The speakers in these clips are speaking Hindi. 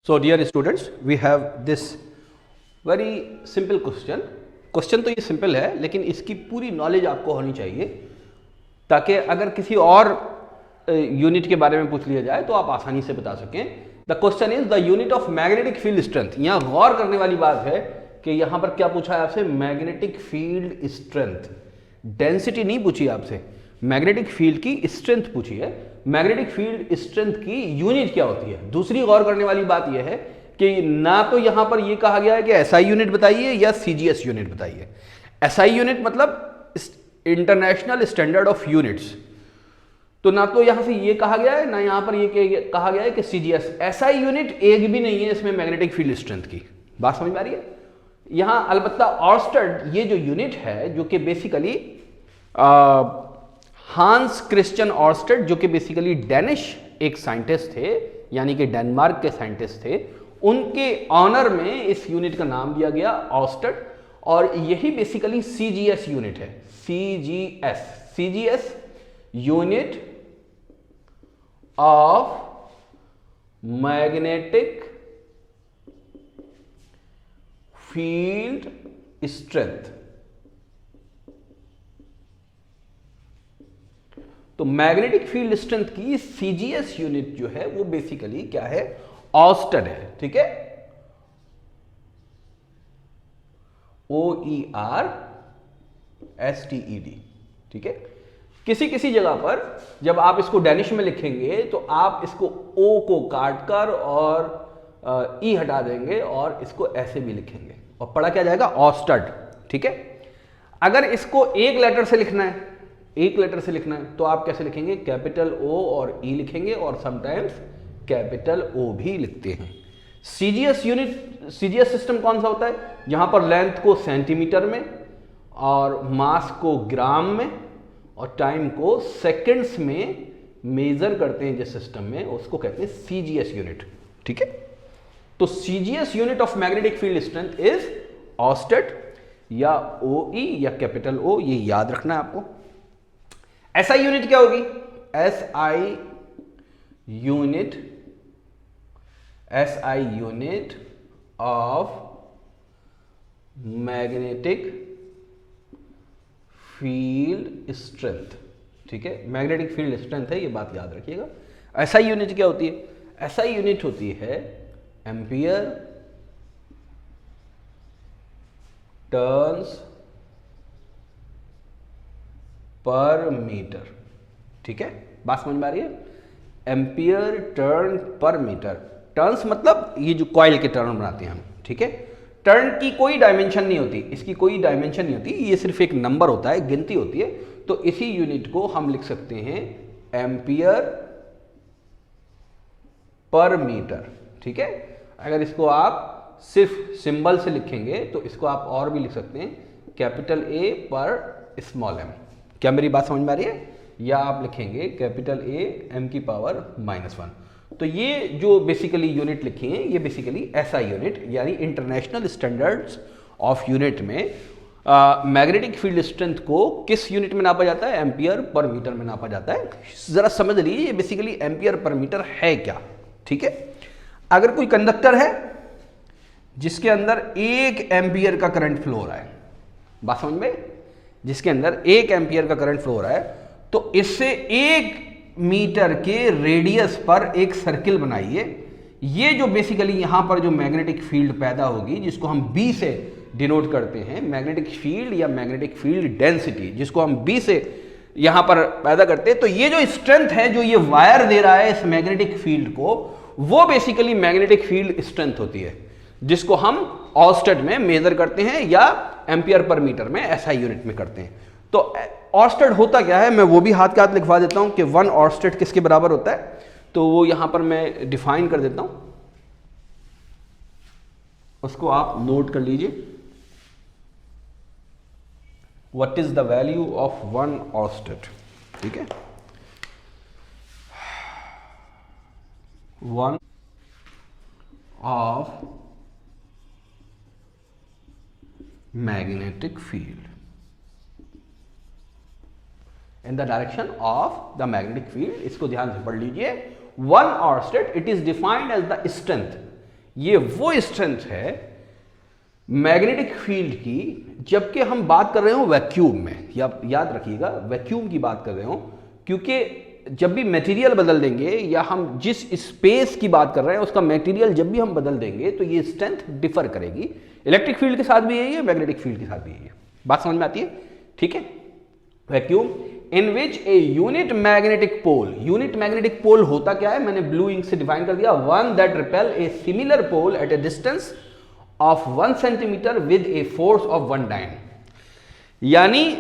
So dear students, we have this very simple question. Question तो ये सिंपल है, लेकिन इसकी पूरी नॉलेज आपको होनी चाहिए ताकि अगर किसी और यूनिट के बारे में पूछ लिया जाए तो आप आसानी से बता सकें. The question is the unit of magnetic field strength. यहाँ गौर करने वाली बात है कि यहाँ पर क्या पूछा है आपसे, मैग्नेटिक फील्ड स्ट्रेंथ. डेंसिटी नहीं पूछी आपसे, मैग्नेटिक फील्ड की स्ट्रेंथ पूछी है. मैग्नेटिक फील्ड स्ट्रेंथ की यूनिट क्या होती है. दूसरी गौर करने वाली बात यह है कि ना तो यहां पर यह कहा गया है कि एसआई यूनिट बताइए या सीजीएस यूनिट बताइए. एसआई यूनिट मतलब इंटरनेशनल स्टैंडर्ड ऑफ यूनिट्स, तो ना तो यहां से यह कहा गया है ना यहां पर यह कहा गया है कि सीजीएस. एसआई यूनिट एक भी नहीं है इसमें मैग्नेटिक फील्ड स्ट्रेंथ की. बात समझ में आ रही है. यहां अलबत्ता ऑर्स्टेड ये जो यूनिट है जो कि बेसिकली हांस क्रिश्चियन ऑर्स्टेड, जो कि बेसिकली डेनिश एक साइंटिस्ट थे, यानी कि डेनमार्क के साइंटिस्ट थे, उनके ऑनर में इस यूनिट का नाम दिया गया ऑर्स्टेड. और यही बेसिकली सीजीएस यूनिट है. CGS unit of magnetic field strength. तो मैग्नेटिक फील्ड स्ट्रेंथ की सीजीएस यूनिट जो है वो बेसिकली क्या है, ऑर्स्टेड है. ठीक है, OERSTED. ठीक है. किसी किसी जगह पर जब आप इसको डेनिश में लिखेंगे तो आप इसको ओ को काटकर और ई हटा देंगे और इसको ऐसे भी लिखेंगे और पढ़ा क्या जाएगा, ऑर्स्टेड. ठीक है. अगर इसको एक लेटर से लिखना है, एक लेटर से लिखना है तो आप कैसे लिखेंगे, कैपिटल ओ और ई लिखेंगे और समटाइम्स कैपिटल ओ भी लिखते हैं. सीजीएस यूनिट, सीजीएस सिस्टम कौन सा होता है, जहां पर लेंथ को सेंटीमीटर में और मास को ग्राम में और टाइम को सेकंड्स में मेजर करते हैं. जिस सिस्टम में उसको कहते हैं सीजीएस यूनिट. ठीक है. तो CGS unit of magnetic field strength is oersted या ओई या कैपिटल ओ. ये याद रखना है आपको. एसआई यूनिट क्या होगी, SI unit of magnetic field strength. ठीक है, मैग्नेटिक फील्ड स्ट्रेंथ है, ये बात याद रखिएगा. एसआई यूनिट क्या होती है, एसआई यूनिट होती है एम्पियर टर्न्स पर मीटर. ठीक है, बात समझ में आ रही है. एम्पियर टर्न पर मीटर. टर्न्स मतलब ये जो कॉइल के टर्न बनाते हैं हम. ठीक है. टर्न की कोई डायमेंशन नहीं होती, इसकी कोई डायमेंशन नहीं होती, ये सिर्फ एक नंबर होता है, गिनती होती है. तो इसी यूनिट को हम लिख सकते हैं एम्पियर पर मीटर. ठीक है. अगर इसको आप सिर्फ सिंबल से लिखेंगे तो इसको आप और भी लिख सकते हैं, कैपिटल ए पर स्मॉल एम. क्या मेरी बात समझ में आ रही है. या आप लिखेंगे कैपिटल ए एम की पावर -1. तो ये जो बेसिकली यूनिट लिखी है ये बेसिकली एसआई यूनिट यानी इंटरनेशनल स्टैंडर्ड्स ऑफ यूनिट में मैग्नेटिक फील्ड स्ट्रेंथ को किस यूनिट में नापा जाता है, एम्पियर पर मीटर में नापा जाता है. जरा समझ लीजिए ये बेसिकली एम्पियर पर मीटर है क्या. ठीक है. अगर कोई कंडक्टर है जिसके अंदर 1 एम्पियर का करंट फ्लो हो रहा है, बात समझ में, जिसके अंदर 1 एम्पियर का करंट फ्लो हो रहा है, तो इससे 1 मीटर के रेडियस पर एक सर्किल बनाइए. ये जो बेसिकली यहां पर जो मैग्नेटिक फील्ड पैदा होगी जिसको हम बी से डिनोट करते हैं, मैग्नेटिक फील्ड या मैग्नेटिक फील्ड डेंसिटी, जिसको हम बी से यहां पर पैदा करते हैं, तो ये जो स्ट्रेंथ है जो ये वायर दे रहा है इस मैग्नेटिक फील्ड को, वो बेसिकली मैग्नेटिक फील्ड स्ट्रेंथ होती है, जिसको हम ऑर्स्टेड में मेजर करते हैं या एम्पियर पर मीटर में एसआई यूनिट में करते हैं. तो ऑर्स्टेड होता क्या है, मैं वो भी हाथ के हाथ लिखवा देता हूं कि 1 ऑर्स्टेड किसके बराबर होता है. तो वो यहां पर मैं डिफाइन कर देता हूं, उसको आप नोट कर लीजिए. What is the value of 1 oersted. ठीक है, 1 of magnetic field in the direction of the magnetic field. इसको ध्यान से पढ़ लीजिए. 1 orsted, it is defined as the strength. ये वो स्ट्रेंथ है मैग्नेटिक फील्ड की जबकि हम बात कर रहे हो वैक्यूम में, या याद रखिएगा वैक्यूम की बात कर रहे हो, क्योंकि जब भी मटेरियल बदल देंगे या हम जिस स्पेस की बात कर रहे हैं उसका मटेरियल जब भी हम बदल देंगे तो ये स्ट्रेंथ डिफर करेगी। इलेक्ट्रिक फील्ड के साथ भी यही है, मैग्नेटिक फील्ड के साथ भी यही है। बात समझ में आती है? ठीक है। Vacuum in which a unit magnetic pole, unit magnetic pole होता क्या है, मैंने ब्लू इंक से डिफाइन कर दिया, one that repel a similar pole at a distance of 1 centimetre with a force of 1 dyne. यानी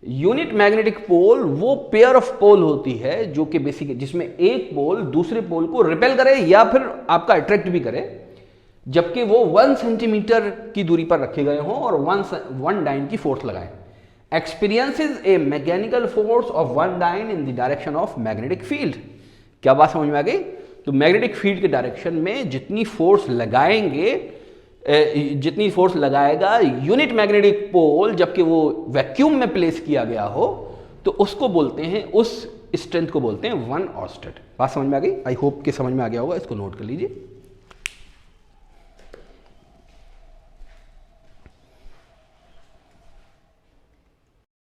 यूनिट मैग्नेटिक पोल वो पेयर ऑफ पोल होती है जो कि बेसिक जिसमें एक पोल दूसरे पोल को रिपेल करे या फिर आपका अट्रैक्ट भी करे, जबकि वो 1 सेंटीमीटर की दूरी पर रखे गए हों और 1 डाइन की फोर्स लगाएं। Experiences a mechanical force of 1 dyne in the direction of magnetic field. क्या बात समझ में आ गई? तो मैग्नेटिक फील्ड के डायरेक्शन में जितनी फोर्स लगाएगा यूनिट मैग्नेटिक पोल जबकि वो वैक्यूम में प्लेस किया गया हो, तो उसको बोलते हैं, उस स्ट्रेंथ को बोलते हैं 1 ऑर्स्टेड। बात समझ में आ गई? आई होप कि समझ में आ गया होगा, इसको नोट कर लीजिए।